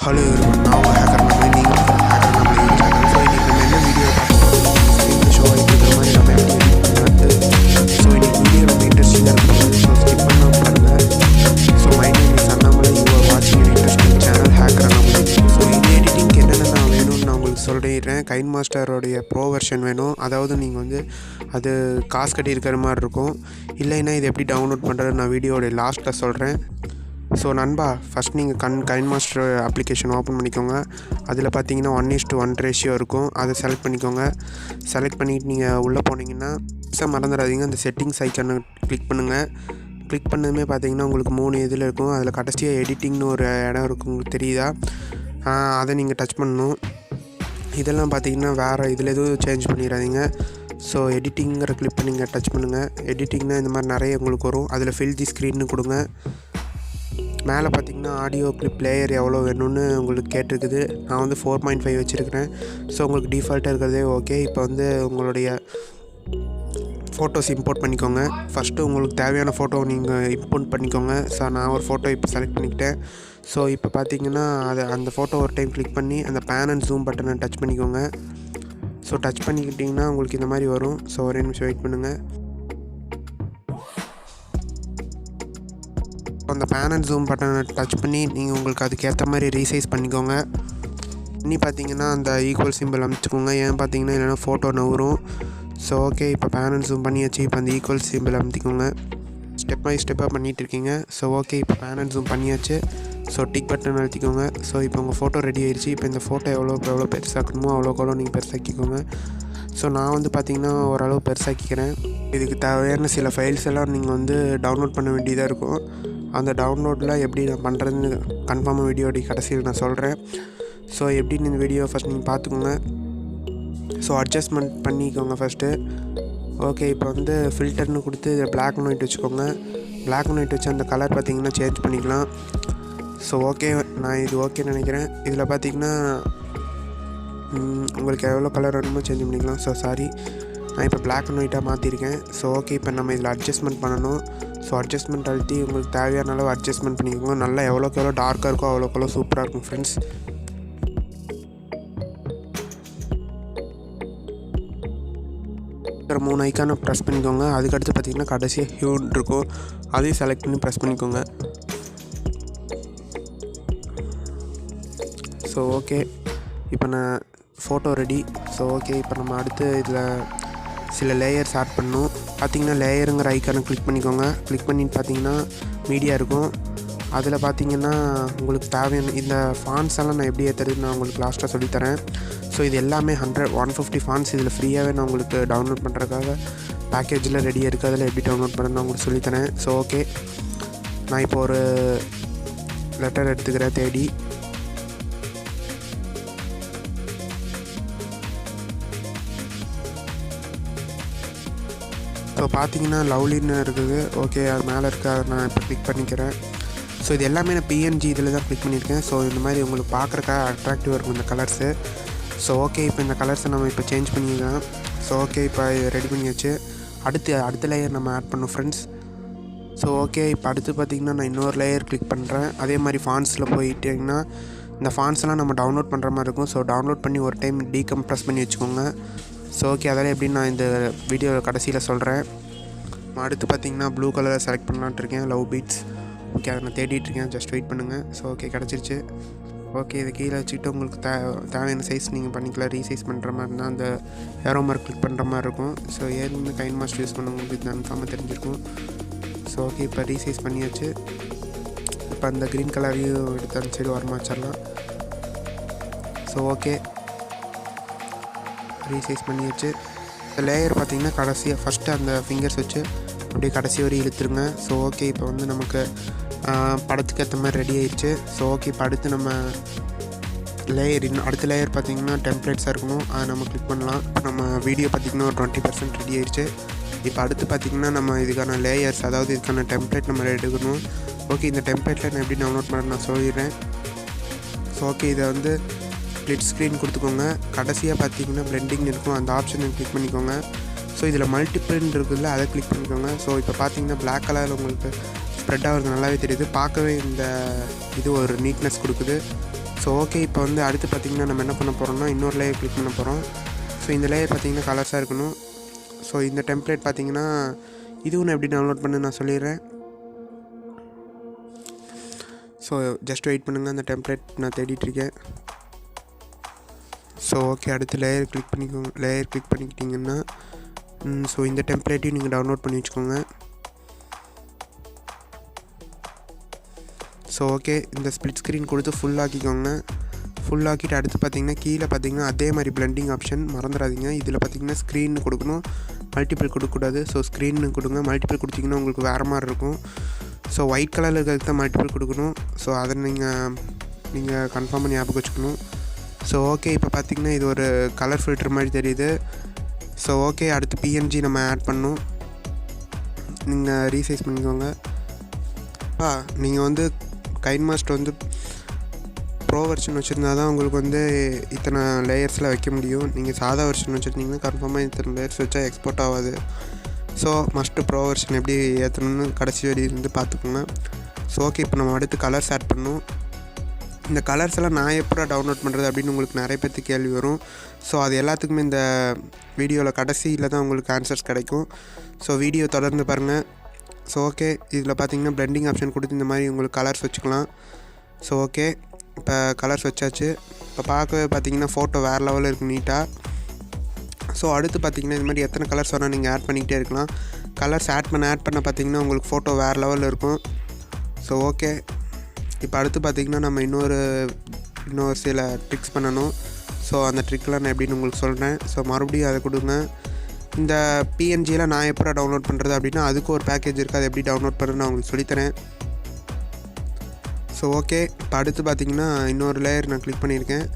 Hello everyone, நான் உங்கள் hacker நம்ம நீங்கள் ஹேக்கர் நம்ம யூடியூப் சேனல். ஸோ இன்றைக்கி நம்ம என்ன வீடியோ பார்க்க ஸ்க்ரீனில் ஷோ ஆகிட்டு இருக்கிற மாதிரி நம்ம எப்படி எடுத்து ஸோ இன்றைக்கி வீடியோ ரொம்ப இன்ட்ரெஸ்டிங்காக இருக்கும். ஸோ ஸ்கிப் பண்ணாமல் பாருங்கள். So my name is Annamalai. You are வாட்சிங் interesting channel hacker Annamalai. So இந்த எடிட்டிங்க்கு என்னென்ன நான் வேணும்னு நான் உங்களுக்கு சொல்லிடுறேன். கைன்மாஸ்டரோடைய ப்ரோ வெர்ஷன் வேணும். அதாவது நீங்கள் வந்து அது காசு கட்டி இருக்கிற மாதிரி இருக்கும். இல்லைன்னா இது எப்படி டவுன்லோட் பண்ணுறது நான் வீடியோடைய லாஸ்ட்டில் சொல்கிறேன். ஸோ நண்பா, ஃபஸ்ட் நீங்கள் கைன்மாஸ்டர் அப்ளிகேஷன் ஓப்பன் பண்ணிக்கோங்க. அதில் பார்த்தீங்கன்னா 1:1 ரேஷியோ இருக்கும். அதை செலக்ட் பண்ணிக்கோங்க. செலக்ட் பண்ணிவிட்டு நீங்கள் உள்ளே போனீங்கன்னா மறந்துடாதீங்க, அந்த செட்டிங்ஸ் ஐக்கானை கிளிக் பண்ணுங்கள். கிளிக் பண்ணதுமே பார்த்தீங்கன்னா உங்களுக்கு 3 இதில் இருக்கும். அதில் கடைசியாக எடிட்டிங்னு ஒரு இடம் இருக்கும், உங்களுக்கு தெரியுதா? அதை நீங்கள் டச் பண்ணணும். இதெல்லாம் பார்த்தீங்கன்னா வேறு இதில் எதுவும் சேஞ்ச் பண்ணிடாதீங்க. ஸோ எடிட்டிங்கிற கிளிப்பை நீங்கள் டச் பண்ணுங்கள். எடிட்டிங்னால் இந்த மாதிரி நிறைய உங்களுக்கு வரும். அதில் ஃபில் தி ஸ்க்ரீன்னு கொடுங்க. மேலே பார்த்தீங்கன்னா ஆடியோ கிளிப் லேயர் எவ்வளோ வேணும்னு உங்களுக்கு கேட்டிருக்குது. நான் வந்து 4.5 வச்சுருக்கிறேன். ஸோ உங்களுக்கு டிஃபால்ட்டாக இருக்கிறதே ஓகே. இப்போ வந்து உங்களுடைய ஃபோட்டோஸ் இம்போர்ட் பண்ணிக்கோங்க. ஃபஸ்ட்டு உங்களுக்கு தேவையான ஃபோட்டோ நீங்கள் இம்போர்ட் பண்ணிக்கோங்க. ஸோ நான் ஒரு ஃபோட்டோ இப்போ செலக்ட் பண்ணிக்கிட்டேன். ஸோ இப்போ பார்த்தீங்கன்னா அந்த ஃபோட்டோ ஒரு டைம் கிளிக் பண்ணி அந்த பேன் அண்ட் ஜூம் பட்டனை டச் பண்ணிக்கோங்க. ஸோ டச் பண்ணிக்கிட்டிங்கன்னா உங்களுக்கு இந்த மாதிரி வரும். ஸோ ஒரே நிமிஷம் வெயிட் பண்ணுங்கள். அந்த பேன் அண்ட் ஜூம் பட்டனை டச் பண்ணி நீங்கள் உங்களுக்கு அதுக்கேற்ற மாதிரி ரீசைஸ் பண்ணிக்கோங்க. பார்த்தீங்கன்னா அந்த ஈக்குவல் சிம்பிள் அமைச்சிக்கோங்க. ஏன் பார்த்தீங்கன்னா இல்லைனா ஃபோட்டோ நவரும். ஸோ ஓகே, இப்போ பேன் அண்ட் ஜூம் பண்ணியாச்சு. இப்போ அந்த ஈக்குவல் சிம்பிள் அமைத்திக்கோங்க. ஸ்டெப் பை ஸ்டெப்பாக பண்ணிகிட்டு இருக்கீங்க. ஸோ ஓகே, இப்போ பேன் அண்ட் ஜூம் பண்ணியாச்சு. ஸோ டிக் பட்டன் அழுத்திக்கோங்க. ஸோ இப்போ உங்கள் ஃபோட்டோ ரெடி ஆயிடுச்சு. இப்போ இந்த ஃபோட்டோ எவ்வளோ பெருசாக்கணுமோ அவ்வளோக்கு நீங்கள் பெருசாக்கிக்கோங்க. ஸோ நான் வந்து பார்த்திங்கன்னா ஓரளவு பெருசாக்கிக்கிறேன். இதுக்கு தேவையான சில ஃபைல்ஸ் எல்லாம் நீங்கள் வந்து டவுன்லோட் பண்ண வேண்டியதாக இருக்கும். அந்த டவுன்லோடில் எப்படி நான் பண்ணுறதுன்னு கன்ஃபார்மாக வீடியோடைய கடைசியில் நான் சொல்கிறேன். ஸோ எப்படின்னு இந்த வீடியோ ஃபஸ்ட் நீங்கள் பார்த்துக்கோங்க. ஸோ அட்ஜஸ்ட்மெண்ட் பண்ணிக்கோங்க ஃபஸ்ட்டு. ஓகே, இப்போ வந்து ஃபில்டர்னு கொடுத்து இதில் பிளாக் அண்ட் ஒயிட் வச்சுக்கோங்க. பிளாக் அண்ட் ஒயிட் வச்சு அந்த கலர் பார்த்திங்கன்னா சேஞ்ச் பண்ணிக்கலாம். ஸோ ஓகே, நான் இது ஓகேன்னு நினைக்கிறேன். இதில் பார்த்திங்கன்னா உங்களுக்கு எவ்வளோ கலர் வேணுமோ சேஞ்ச் பண்ணிக்கலாம். ஸோ சாரி, நான் இப்போ பிளாக் அண்ட் ஒயிட்டாக மாற்றிருக்கேன். ஸோ ஓகே, இப்போ நம்ம இதில் அட்ஜஸ்ட்மெண்ட் பண்ணணும். ஸோ அட்ஜஸ்ட்மெண்ட் அழுத்தி உங்களுக்கு தேவையான அளவு அட்ஜஸ்ட்மெண்ட் பண்ணிக்கோங்க. நல்லா எவ்வளோக்கு எவ்வளோ டார்க்காக இருக்கோ அவ்வளோக்கு எவ்வளோ சூப்பராக இருக்கும் ஃப்ரெண்ட்ஸ். ஒரு 3 ஐக்கானை ப்ரெஸ் பண்ணிக்கோங்க. அதுக்கடுத்து பார்த்திங்கன்னா கடைசியாக ஹியூன் இருக்கும், அதையும் செலக்ட் பண்ணி ப்ரெஸ் பண்ணிக்கோங்க. ஸோ ஓகே, இப்போ நான் ஃபோட்டோ ரெடி. ஸோ ஓகே, இப்போ நம்ம அடுத்து இதில் சில லேயர்ஸ் ஆட் பண்ணணும். பார்த்திங்கன்னா லேயருங்கிற ஐக்கானை கிளிக் பண்ணிக்கோங்க. கிளிக் பண்ணிட்டு பார்த்திங்கன்னா மீடியா இருக்கும். அதில் பார்த்திங்கன்னா உங்களுக்கு தேவையான இந்த ஃபான்ஸ் எல்லாம் நான் எப்படி ஏற்றுறதுன்னு நான் உங்களுக்கு லாஸ்ட்டாக சொல்லித்தரேன். ஸோ இது எல்லாமே 150 ஃபான்ஸ் இதில் ஃப்ரீயாகவே நான் உங்களுக்கு டவுன்லோட் பண்ணுறதுக்காக பேக்கேஜில் ரெடியாக இருக்குது. அதில் எப்படி டவுன்லோட் பண்ணுறது நான் உங்களுக்கு சொல்லித்தரேன். ஸோ ஓகே, நான் இப்போ ஒரு லெட்டர் எடுத்துக்கிறேன் தேடி. ஸோ பார்த்தீங்கன்னா லவ்லின்னு இருக்குது. ஓகே, அது மேலே இருக்க நான் இப்போ கிளிக் பண்ணிக்கிறேன். ஸோ இது எல்லாமே நான் பிஎன்ஜி இதில் தான் கிளிக் பண்ணியிருக்கேன். ஸோ இந்த மாதிரி உங்களுக்கு பார்க்குறக்காக அட்ராக்டிவாக இருக்கும் இந்த கலர்ஸு. ஸோ ஓகே, இப்போ இந்த கலர்ஸை நம்ம இப்போ சேஞ்ச் பண்ணிக்கலாம். ஸோ ஓகே, இப்போ ரெடி பண்ணியாச்சு. அடுத்த லேயர் நம்ம ஆட் பண்ணோம் ஃப்ரெண்ட்ஸ். ஸோ ஓகே, இப்போ அடுத்து பார்த்திங்கன்னா நான் இன்னொரு லேயர் கிளிக் பண்ணுறேன். அதே மாதிரி ஃபான்ஸில் போயிட்டிங்கன்னா இந்த ஃபான்ஸ்லாம் நம்ம டவுன்லோட் பண்ணுற மாதிரி இருக்கும். ஸோ டவுன்லோட் பண்ணி ஒரு டைம் டீகம்ப்ரஸ் பண்ணி வச்சுக்கோங்க. ஸோ ஓகே, அதெல்லாம் எப்படின்னு நான் இந்த வீடியோ கடைசியில் சொல்கிறேன். அடுத்து பார்த்திங்கன்னா ப்ளூ கலரில் செலக்ட் பண்ணலான்ட்டு இருக்கேன், லவ் பீட்ஸ். ஓகே, அதை நான் தேடிட்டுருக்கேன், ஜஸ்ட் வெயிட் பண்ணுங்கள். ஸோ ஓகே, கிடச்சிருச்சு. ஓகே, இதை கீழே வச்சுக்கிட்டு உங்களுக்கு தேவையான சைஸ் நீங்கள் பண்ணிக்கலாம். ரீசைஸ் பண்ணுற மாதிரி இருந்தால் அந்த ஏரோ மார்க் கிளிக் பண்ணுற மாதிரி இருக்கும். ஸோ ஏற்கனவே கைன்மாஸ்டர் யூஸ் பண்ணவங்களுக்கு இது கன்ஃபார்மாக தெரிஞ்சிருக்கும். ஸோ ஓகே, இப்போ ரீசைஸ் பண்ணியாச்சு. இப்போ அந்த க்ரீன் கலரையும் எடுத்து அந்த சைடு வரமா வச்சிடலாம். ஸோ ஓகே, ரீசைஸ் பண்ணியாச்சு. இந்த லேயர் பார்த்திங்கன்னா கடைசியாக ஃபஸ்ட்டு அந்த ஃபிங்கர்ஸ் வச்சு அப்படியே கடைசி வரையும் இழுத்துருங்க. ஸோ ஓகே, இப்போ வந்து நமக்கு படத்துக்கு ஏற்ற மாதிரி ரெடி ஆயிடுச்சு. ஸோ ஓகே, இப்போ அடுத்து நம்ம அடுத்த லேயர் பார்த்திங்கன்னா டெம்ப்ளேட்ஸாக இருக்கணும். அதை நம்ம கிளிக் பண்ணலாம். இப்போ நம்ம வீடியோ பார்த்திங்கன்னா ஒரு 20% ரெடி ஆயிடுச்சு. இப்போ அடுத்து பார்த்திங்கன்னா நம்ம இதுக்கான லேயர்ஸ், அதாவது இதுக்கான டெம்ப்ளேட் நம்ம எடுக்கணும். ஓகே, இந்த டெம்ப்ளேட்டில் நான் எப்படி டவுன்லோட் பண்ணுறேன்னு நான் சொல்லிடுறேன். ஸோ ஓகே, இதை வந்து ஸ்ப்ளிட் ஸ்க்ரீன் கொடுத்துக்கோங்க. கடைசியாக பார்த்தீங்கன்னா பிளெண்டிங் இருக்கும், அந்த ஆப்ஷனை கிளிக் பண்ணிக்கோங்க. ஸோ இதில் மல்டிபிள்னு இருக்குதுல்ல, அதை கிளிக் பண்ணிக்கோங்க. ஸோ இப்போ பார்த்தீங்கன்னா பிளாக் கலரில் உங்களுக்கு ஸ்ப்ரெட் ஆகிறது நல்லாவே தெரியுது. பார்க்கவே இந்த இது ஒரு நீட்னஸ் கொடுக்குது. ஸோ ஓகே, இப்போ வந்து அடுத்து பார்த்திங்கன்னா நம்ம என்ன பண்ண போகிறோம்னா இன்னொரு லேயர் கிளிக் பண்ண போகிறோம். ஸோ இந்த லேயர் பார்த்திங்கன்னா கலர்ஸாக இருக்கணும். ஸோ இந்த டெம்ப்ளேட் பார்த்திங்கன்னா இதுவும் நான் எப்படி டவுன்லோட் பண்ணு நான் சொல்லிடுறேன். ஸோ ஜஸ்ட் வெயிட் பண்ணுங்கள், அந்த டெம்ப்ளேட் நான் தேடிட்டுருக்கேன். ஸோ ஓகே, அடுத்து லேயர் கிளிக் பண்ணிக்கோங்க. லேயர் கிளிக் பண்ணிக்கிட்டிங்கன்னா ஸோ இந்த டெம்ப்ளேட்டையும் நீங்கள் டவுன்லோட் பண்ணி வச்சுக்கோங்க. ஸோ ஓகே, இந்த ஸ்ப்ளிட் ஸ்க்ரீன் கொடுத்து ஃபுல் ஆக்கிக்கோங்க. ஃபுல் ஆக்கிட்டு அடுத்து பார்த்திங்கன்னா கீழே பார்த்திங்கன்னா அதே மாதிரி பிளெண்டிங் ஆப்ஷன் மறந்துடாதீங்க. இதில் பார்த்திங்கன்னா ஸ்க்ரீன் கொடுக்கணும், மல்டிபிள் கொடுக்கக்கூடாது. ஸோ ஸ்க்ரீன்னு கொடுங்க. மல்டிபிள் கொடுத்திங்கன்னா உங்களுக்கு வேறு மாதிரி இருக்கும். ஸோ ஒயிட் கலரில் இருக்கிறதுக்கு தான் மல்டிபிள் கொடுக்கணும். ஸோ அதை நீங்கள் கன்ஃபார்மாக ஞாபகம் வச்சுக்கணும். ஸோ ஓகே, இப்போ பார்த்திங்கன்னா இது ஒரு கலர் ஃபில்டர் மாதிரி தெரியுது. ஸோ ஓகே, அடுத்து பிஎன்ஜி நம்ம ஆட் பண்ணணும். நீங்கள் ரீசைஸ் பண்ணிக்கோங்க. நீங்கள் வந்து கைன்மாஸ்டர் வந்து ப்ரோ வெர்ஷன் வச்சுருந்தா தான் உங்களுக்கு வந்து இத்தனை லேயர்ஸில் வைக்க முடியும். நீங்கள் சாதா வெர்ஷன் வச்சுருந்தீங்கன்னா கன்ஃபார்மாக இத்தனை லேயர்ஸ் வச்சா எக்ஸ்போர்ட் ஆகாது. ஸோ மஸ்ட்டு ப்ரோ வெர்ஷன் எப்படி ஏற்றணும்னு கடைசி வரையிலேருந்து பார்த்துக்கோங்க. ஸோ ஓகே, இப்போ நம்ம அடுத்து கலர்ஸ் ஆட் பண்ணணும். இந்த கலர்ஸ் எல்லாம் நான் எப்போ டவுன்லோட் பண்ணுறது அப்படின்னு உங்களுக்கு நிறைய பேருக்கு கேள்வி வரும். ஸோ அது எல்லாத்துக்குமே இந்த வீடியோவில் கடைசியில் தான் உங்களுக்கு ஆன்சர்ஸ் கிடைக்கும். ஸோ வீடியோ தொடர்ந்து பாருங்கள். ஸோ ஓகே, இதில் பார்த்தீங்கன்னா பிளெண்டிங் ஆப்ஷன் கொடுத்து இந்த மாதிரி உங்களுக்கு கலர்ஸ் வச்சுக்கலாம். ஸோ ஓகே, இப்போ கலர்ஸ் வச்சாச்சு. இப்போ பார்க்கவே பார்த்தீங்கன்னா ஃபோட்டோ வேறு லெவலில் இருக்குது நீட்டாக. ஸோ அடுத்து பார்த்திங்கன்னா இது மாதிரி எத்தனை கலர்ஸ் வேணால் நீங்கள் ஆட் பண்ணிக்கிட்டே இருக்கலாம். கலர்ஸ் ஆட் பண்ண பார்த்திங்கன்னா உங்களுக்கு ஃபோட்டோ வேறு லெவலில் இருக்கும். ஸோ ஓகே, இப்போ அடுத்து பார்த்திங்கன்னா நம்ம இன்னொரு சில ட்ரிக்ஸ் பண்ணணும். ஸோ அந்த ட்ரிக்லாம் நான் எப்படின்னு உங்களுக்கு சொல்கிறேன். ஸோ மறுபடியும் அதை கொடுங்க. இந்த பிஎன்ஜியில் நான் எப்போ டவுன்லோட் பண்ணுறது அப்படின்னா அதுக்கு ஒரு பேக்கேஜ் இருக்குது. அதை எப்படி டவுன்லோட் பண்ணுறதுன்னு நான் உங்களுக்கு சொல்லித்தரேன். ஸோ ஓகே, இப்போ அடுத்து பார்த்திங்கன்னா இன்னொரு லேயர் நான் கிளிக் பண்ணியிருக்கேன்.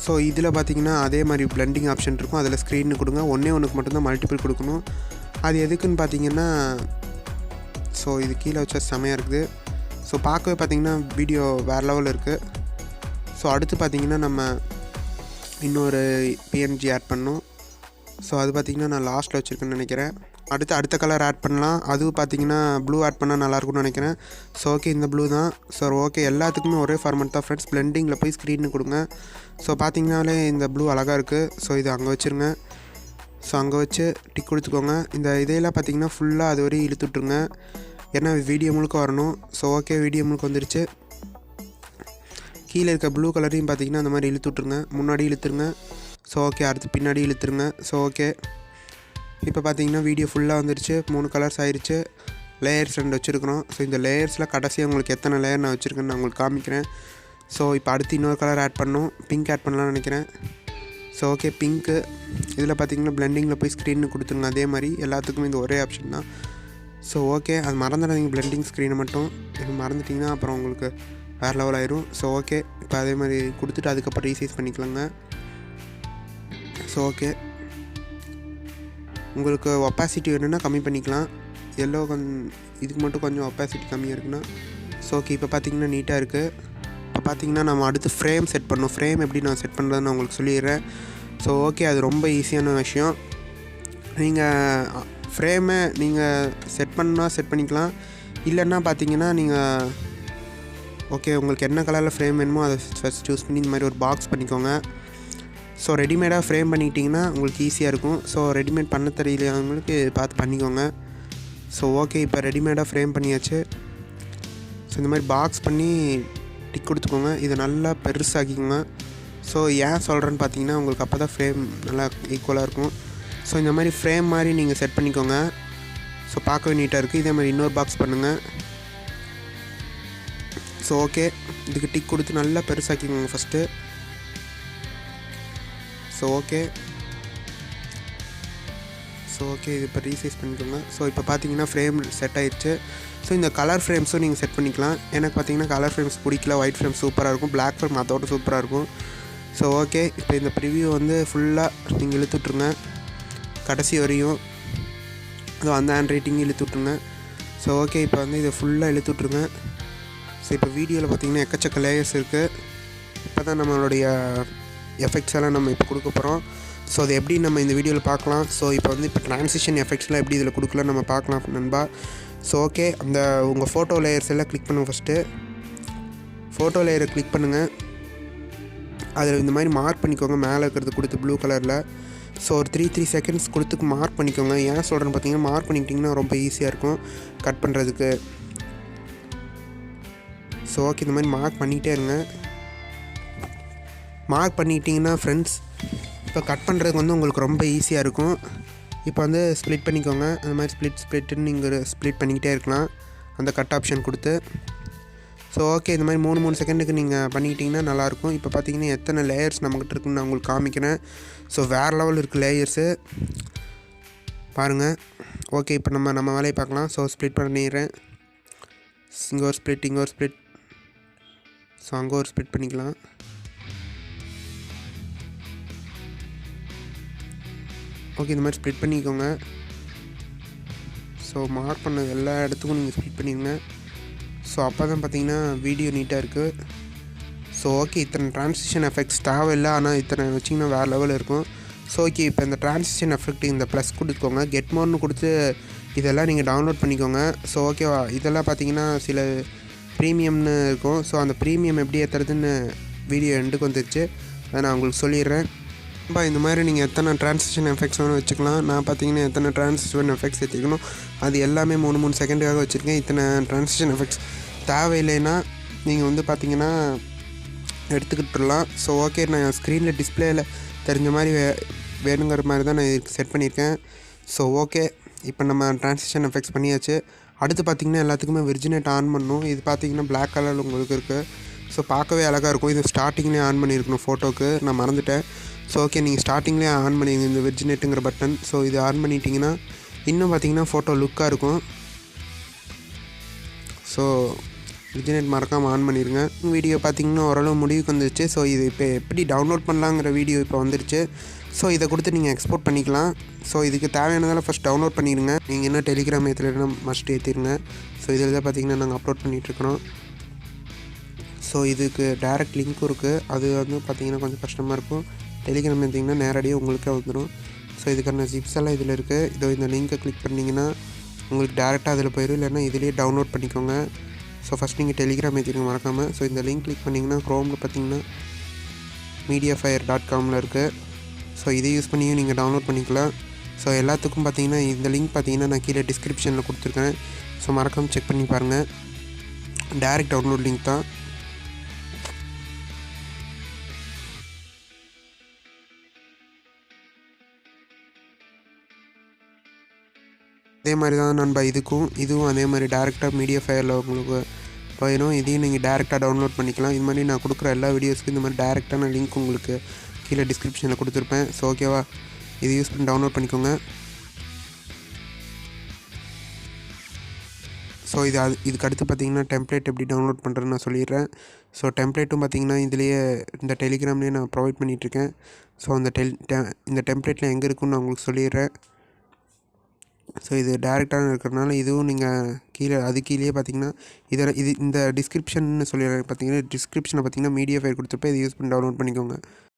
ஸோ இதில் பார்த்திங்கன்னா அதே மாதிரி பிளெண்டிங் ஆப்ஷன் இருக்கும். அதில் ஸ்க்ரீன்னு கொடுங்க. ஒன்றுக்கு மட்டும்தான் மல்டிபிள் கொடுக்கணும். அது எதுக்குன்னு பார்த்தீங்கன்னா ஸோ இது கீழே வச்சா செமையாக இருக்குது. ஸோ பார்க்கவே பார்த்திங்கன்னா வீடியோ வேறு லெவலில் இருக்குது. ஸோ அடுத்து பார்த்திங்கன்னா நம்ம இன்னொரு பிஎன்ஜி ஆட் பண்ணணும். ஸோ அது பார்த்திங்கன்னா நான் லாஸ்ட்டில் வச்சுருக்கேன்னு நினைக்கிறேன். அடுத்த கலர் ஆட் பண்ணலாம். அதுவும் பார்த்திங்கன்னா ப்ளூ ஆட் பண்ணால் நல்லாயிருக்கும்னு நினைக்கிறேன். ஸோ ஓகே, இந்த ப்ளூ தான். ஸோ ஓகே, எல்லாத்துக்குமே ஒரே ஃபார்மெட் தான் ஃப்ரெண்ட்ஸ். பிளெண்டிங்கில் போய் ஸ்க்ரீன்னு கொடுங்க. ஸோ பார்த்திங்கனாலே இந்த ப்ளூ அழகாக இருக்குது. ஸோ இது அங்கே வச்சுருங்க. ஸோ அங்கே வச்சு டிக் கொடுத்துக்கோங்க. இந்த இதையெல்லாம் பார்த்திங்கன்னா ஃபுல்லாக அது வரையும் இழுத்துட்ருங்க. ஏன்னா வீடியோ முழுக்க வரணும். ஸோ ஓகே, வீடியோ முழுக்க வந்துருச்சு. கீழே இருக்க ப்ளூ கலரையும் பார்த்திங்கன்னா அந்த மாதிரி இழுத்துட்ருங்க. முன்னாடி இழுத்துருங்க. ஸோ ஓகே, அடுத்து பின்னாடி இழுத்துருங்க. ஸோ ஓகே, இப்போ பார்த்தீங்கன்னா வீடியோ ஃபுல்லாக வந்துருச்சு. 3 கலர்ஸ் ஆயிடுச்சு. லேயர்ஸ் 2 வச்சுருக்கிறோம். ஸோ இந்த லேயர்ஸில் கடைசியாக உங்களுக்கு எத்தனை லேயர் நான் வச்சுருக்கேன்னு நான் உங்களுக்கு காமிக்கிறேன். ஸோ இப்போ அடுத்து இன்னொரு கலர் ஆட் பண்ணணும். பிங்க் ஆட் பண்ணலாம்னு நினைக்கிறேன். ஸோ ஓகே, பிங்க்கு இதில் பார்த்தீங்கன்னா பிளெண்டிங்கில் போய் ஸ்க்ரீன்னு கொடுத்துருங்க. அதே மாதிரி எல்லாத்துக்குமே இந்த ஒரே ஆப்ஷன் தான். ஸோ ஓகே, அது மறந்துடாதீங்க பிளெண்டிங் ஸ்க்ரீனை மட்டும். இது மறந்துட்டிங்கன்னா அப்புறம் உங்களுக்கு வேறு லெவல் ஆயிரும். ஸோ ஓகே, இப்போ அதே மாதிரி கொடுத்துட்டு அதுக்கப்புறம் ரீசைஸ் பண்ணிக்கலாங்க. ஸோ ஓகே, உங்களுக்கு ஒப்பாசிட்டி வேணும்னா கம்மி பண்ணிக்கலாம். எல்லோ இதுக்கு மட்டும் கொஞ்சம் ஒப்பாசிட்டி கம்மியாக இருக்குன்னா. ஸோ ஓகே, இப்போ பார்த்திங்கன்னா நீட்டாக இருக்குது. இப்போ பார்த்திங்கன்னா நம்ம அடுத்து ஃப்ரேம் செட் பண்ணணும். ஃப்ரேம் எப்படி நான் செட் பண்ணுறதுன்னு நான் உங்களுக்கு சொல்லிடுறேன். ஸோ ஓகே, அது ரொம்ப ஈஸியான விஷயம். நீங்கள் ஃப்ரேமை நீங்கள் செட் பண்ணிக்கலாம். இல்லைன்னா பார்த்திங்கன்னா நீங்கள் ஓகே உங்களுக்கு என்ன கலரில் ஃப்ரேம் வேணுமோ அதை ஃபஸ்ட் சூஸ் பண்ணி இந்த மாதிரி ஒரு பாக்ஸ் பண்ணிக்கோங்க. ஸோ ரெடிமேடாக ஃப்ரேம் பண்ணிக்கிட்டிங்கன்னா உங்களுக்கு ஈஸியாக இருக்கும். ஸோ ரெடிமேட் பண்ண தெரியலவங்களுக்கு பார்த்து பண்ணிக்கோங்க. ஸோ ஓகே, இப்போ ரெடிமேடாக ஃப்ரேம் பண்ணியாச்சு. ஸோ இந்த மாதிரி பாக்ஸ் பண்ணி டிக் கொடுத்துக்கோங்க. இதை நல்லா பெருசாக்கிக்கோங்க. ஸோ ஏன் சொல்கிறேன்னு பார்த்தீங்கன்னா உங்களுக்கு அப்போ தான் ஃப்ரேம் நல்லா ஈக்குவலாக இருக்கும். ஸோ இந்த மாதிரி ஃப்ரேம் மாதிரி நீங்கள் செட் பண்ணிக்கோங்க. ஸோ பார்க்கவே நீட்டாக இருக்குது. இதே மாதிரி இன்னொரு பாக்ஸ் பண்ணுங்கள். ஸோ ஓகே, இதுக்கு டிக் கொடுத்து நல்லா பெருசாக்கிக்கோங்க ஃபஸ்ட்டு. ஸோ ஓகே இது இப்போ ரீசைஸ் பண்ணிக்கோங்க. ஸோ இப்போ பார்த்தீங்கன்னா ஃப்ரேம் செட் ஆயிடுச்சு. ஸோ இந்த கலர் ஃப்ரேம்ஸும் நீங்கள் செட் பண்ணிக்கலாம். எனக்கு பார்த்தீங்கன்னா கலர் ஃப்ரேம்ஸ் பிடிக்கல. ஒயிட் ஃப்ரேம் சூப்பராக இருக்கும். பிளாக் ஃப்ரேம் அதோட சூப்பராக இருக்கும். ஸோ ஓகே, இப்போ இந்த ப்ரிவியூ வந்து ஃபுல்லாக நீங்கள் இழுத்துட்ருங்க கடைசி வரையும். ஸோ அந்த ஹேண்ட் ரைட்டிங் இழுத்துட்ருங்க. ஸோ ஓகே, இப்போ வந்து இதை ஃபுல்லாக இழுத்துட்ருங்க. ஸோ இப்போ வீடியோவில் பார்த்திங்கன்னா எக்கச்சக்க லேயர்ஸ் இருக்குது. இப்போ தான் நம்மளுடைய எஃபெக்ட்ஸ் எல்லாம் நம்ம இப்போ கொடுக்க போகிறோம். ஸோ அது எப்படி நம்ம இந்த வீடியோவில் பார்க்கலாம். ஸோ இப்போ வந்து இப்போ ட்ரான்சிஷன் எஃபெக்ட்ஸ்லாம் எப்படி இதில் கொடுக்கலாம் நம்ம பார்க்கலாம் நண்பா. ஸோ ஓகே, உங்கள் ஃபோட்டோ லேயர்ஸ் எல்லாம் கிளிக் பண்ணுங்கள். ஃபஸ்ட்டு ஃபோட்டோ லேயரை கிளிக் பண்ணுங்கள். அதில் இந்த மாதிரி மார்க் பண்ணிக்கோங்க, மேலே இருக்கிறது கொடுத்து ப்ளூ கலரில். ஸோ ஒரு 3 செகண்ட்ஸ் கொடுத்து மார்க் பண்ணிக்கோங்க. ஏன் சொல்கிறேன்னு பார்த்தீங்கன்னா, மார்க் பண்ணிக்கிட்டிங்கன்னா ரொம்ப ஈஸியாக இருக்கும் கட் பண்ணுறதுக்கு. ஸோ ஓகே, இந்த மாதிரி மார்க் பண்ணிகிட்டே இருங்க. மார்க் பண்ணிக்கிட்டிங்கன்னா ஃப்ரெண்ட்ஸ், இப்போ கட் பண்ணுறதுக்கு வந்து உங்களுக்கு ரொம்ப ஈஸியாக இருக்கும். இப்போ வந்து ஸ்ப்ளிட் பண்ணிக்கோங்க. அந்த மாதிரி ஸ்ப்ளிட்டுன்னு நீங்கள் ஸ்ப்ளிட் பண்ணிக்கிட்டே இருக்கலாம் அந்த கட் ஆப்ஷன் கொடுத்து. ஸோ ஓகே, இந்த மாதிரி 3 செகண்டுக்கு நீங்கள் பண்ணிக்கிட்டிங்கன்னா நல்லாயிருக்கும். இப்போ பார்த்தீங்கன்னா எத்தனை லேயர்ஸ் நம்மக்கிட்ட இருக்குன்னு நான் உங்களுக்கு காமிக்கிறேன். ஸோ வேறு லெவல் இருக்குது லேயர்ஸு பாருங்கள். ஓகே, இப்போ நம்ம வேலையை பார்க்கலாம். ஸோ ஸ்ப்ளிட் பண்ணிடுறேன். இங்கே ஒரு ஸ்ப்ளிட், இங்கே ஒரு ஸ்ப்ளிட், ஸோ அங்கே ஒரு ஸ்ப்ளிட் பண்ணிக்கலாம். ஓகே, இந்த மாதிரி ஸ்ப்ளிட் பண்ணிக்கோங்க. ஸோ மார்க் பண்ண எல்லா இடத்துக்கும் நீங்கள் ஸ்ப்ளிட் பண்ணிடுங்க. ஸோ அப்போ தான் பார்த்தீங்கன்னா வீடியோ நீட்டாக இருக்குது. ஸோ ஓகே, இத்தனை ட்ரான்சிஷன் எஃபெக்ட்ஸ் தேவையில்லை, ஆனால் இத்தனை வச்சிங்கன்னா வேறு லெவலில் இருக்கும். ஸோ ஓகே, இப்போ இந்த ட்ரான்சிஷன் எஃபெக்ட் இந்த ப்ளஸ் கொடுத்துக்கோங்க, கெட் மோர்னு கொடுத்து இதெல்லாம் நீங்கள் டவுன்லோட் பண்ணிக்கோங்க. ஸோ ஓகேவா, இதெல்லாம் பார்த்தீங்கன்னா சில ப்ரீமியம்னு இருக்கும். ஸோ அந்த ப்ரீமியம் எப்படி ஏற்றுறதுன்னு வீடியோ எண்டுக்கு வந்துருச்சு, அதை நான் உங்களுக்கு சொல்லிடுறேன். இந்த மாதிரி நீங்கள் எத்தனை ட்ரான்சிஷன் எஃபெக்ட்ஸ் வேணும் வச்சுக்கலாம். நான் பார்த்தீங்கன்னா எத்தனை ட்ரான்சிஷன் எஃபெக்ட்ஸ் ஏற்றிக்கணும் அது எல்லாமே 3 செகண்டுக்காக வச்சுருக்கேன். இத்தனை ட்ரான்சிஷன் எஃபெக்ட்ஸ் தேவையில்லைன்னா நீங்கள் வந்து பார்த்தீங்கன்னா எடுத்துக்கிட்டுலாம். ஸோ ஓகே, நான் ஸ்க்ரீனில் டிஸ்பிளேயில் தெரிஞ்ச மாதிரி வேணுங்கிற மாதிரி தான் நான் இதுக்கு செட் பண்ணியிருக்கேன். ஸோ ஓகே, இப்போ நம்ம ட்ரான்சிஷன் எஃபெக்ட்ஸ் பண்ணியாச்சு. அடுத்து பார்த்திங்கன்னா எல்லாத்துக்குமே விர்ஜினேட் ஆன் பண்ணணும். இது பார்த்திங்கன்னா பிளாக் கலரில் உங்களுக்கு இருக்குது. ஸோ பார்க்கவே அழகாக இருக்கும். இது ஸ்டார்டிங்லேயே ஆன் பண்ணியிருக்கணும் ஃபோட்டோக்கு, நான் மறந்துட்டேன். ஸோ ஓகே, நீங்கள் ஸ்டார்டிங்லேயே ஆன் பண்ணிடுங்க இந்த விர்ஜினேட்டுங்கிற பட்டன். ஸோ இது ஆன் பண்ணிட்டீங்கன்னா இன்னும் பார்த்தீங்கன்னா ஃபோட்டோ லுக்காக இருக்கும். ஸோ விர்ஜினேட் மறக்காமல் ஆன் பண்ணிடுங்க. வீடியோ பார்த்திங்கன்னா ஓரளவு முடிவுக்கு வந்துருச்சு. ஸோ இது இப்போ எப்படி டவுன்லோட் பண்ணலாங்கிற வீடியோ இப்போ வந்துருச்சு. ஸோ இதை கொடுத்து நீங்கள் எக்ஸ்போர்ட் பண்ணிக்கலாம். ஸோ இதுக்கு தேவையானதெல்லாம் ஃபஸ்ட் டவுன்லோட் பண்ணிடுங்க. நீங்கள் என்ன டெலிகிராம் ஏற்றுலன்னா மஸ்ட் ஏற்றிடுங்க. ஸோ இதில் தான் பார்த்திங்கன்னா நாங்கள் அப்லோட் பண்ணிகிட்ருக்குறோம். ஸோ இதுக்கு டேரெக்ட் லிங்க்கும் இருக்குது. அது வந்து பார்த்திங்கன்னா கொஞ்சம் கஷ்டமாக இருக்கும். டெலிகிராம் ஏற்றிங்கன்னா நேரடியாக உங்களுக்கே வந்துடும். ஸோ இதுக்கான ஜிப்ஸ் எல்லாம் இதில் இருக்குது. இதோ இந்த லிங்க்கை கிளிக் பண்ணிங்கன்னா உங்களுக்கு டேரெக்டாக அதில் போயிடும், இல்லைன்னா இதிலேயே டவுன்லோட் பண்ணிக்கோங்க. ஸோ ஃபஸ்ட் நீங்கள் டெலிகிராம் ஏற்றிங்க மறக்காமல். ஸோ இந்த லிங்க் கிளிக் பண்ணிங்கன்னா க்ரோமில் பார்த்தீங்கன்னா mediafire.comல இருக்குது. ஸோ இதை யூஸ் பண்ணியும் நீங்கள் டவுன்லோட் பண்ணிக்கலாம். ஸோ எல்லாத்துக்கும் பார்த்தீங்கன்னா இந்த லிங்க் பார்த்தீங்கன்னா நான் கீழே டிஸ்கிரிப்ஷனில் கொடுத்துருக்கேன். ஸோ மறக்காமல் செக் பண்ணி பாருங்கள். டேரெக்ட் டவுன்லோட் லிங்க் தான். அதே மாதிரி தான் நண்பா இதுவும் அதே மாதிரி டேரெக்டாக மீடியாஃபயரில் உங்களுக்கு போயிடும். இதையும் நீங்கள் டேரெக்டாக டவுன்லோட் பண்ணிக்கலாம். இது மாதிரி நான் கொடுக்குற எல்லா வீடியோஸ்க்கும் இந்த மாதிரி டேரெக்டான லிங்க் உங்களுக்கு கீழே டிஸ்கிரிப்ஷனில் கொடுத்துருப்பேன். ஸோ ஓகேவா, இது யூஸ் பண்ணி டவுன்லோட் பண்ணிக்கோங்க. ஸோ இதுக்கு அடுத்து பார்த்தீங்கன்னா டெம்ப்ளேட் எப்படி டவுன்லோட் பண்ணுறதுன்னு நான் சொல்லிடுறேன். ஸோ டெம்ப்ளேட்டும் பார்த்தீங்கன்னா இதுலேயே இந்த டெலிகிராம்லேயே நான் ப்ரொவைட் பண்ணிகிட்ருக்கேன். ஸோ இந்த டெம்ப்ளேட்டில் எங்கே இருக்குன்னு நான் உங்களுக்கு சொல்லிடுறேன். ஸோ இது டேரெக்டாக இருக்கிறதுனால இதுவும் நீங்கள் கீழேயே பார்த்தீங்கன்னா இந்த டிஸ்கிரிப்ஷன் சொல்லிடுறேன். பார்த்தீங்கன்னா டிஸ்கிரிப்ஷனை பார்த்தீங்கன்னா மீடியாஃபயர் கொடுத்துருப்பேன். இதை யூஸ் பண்ணி டவுன்லோட் பண்ணிக்கோங்க.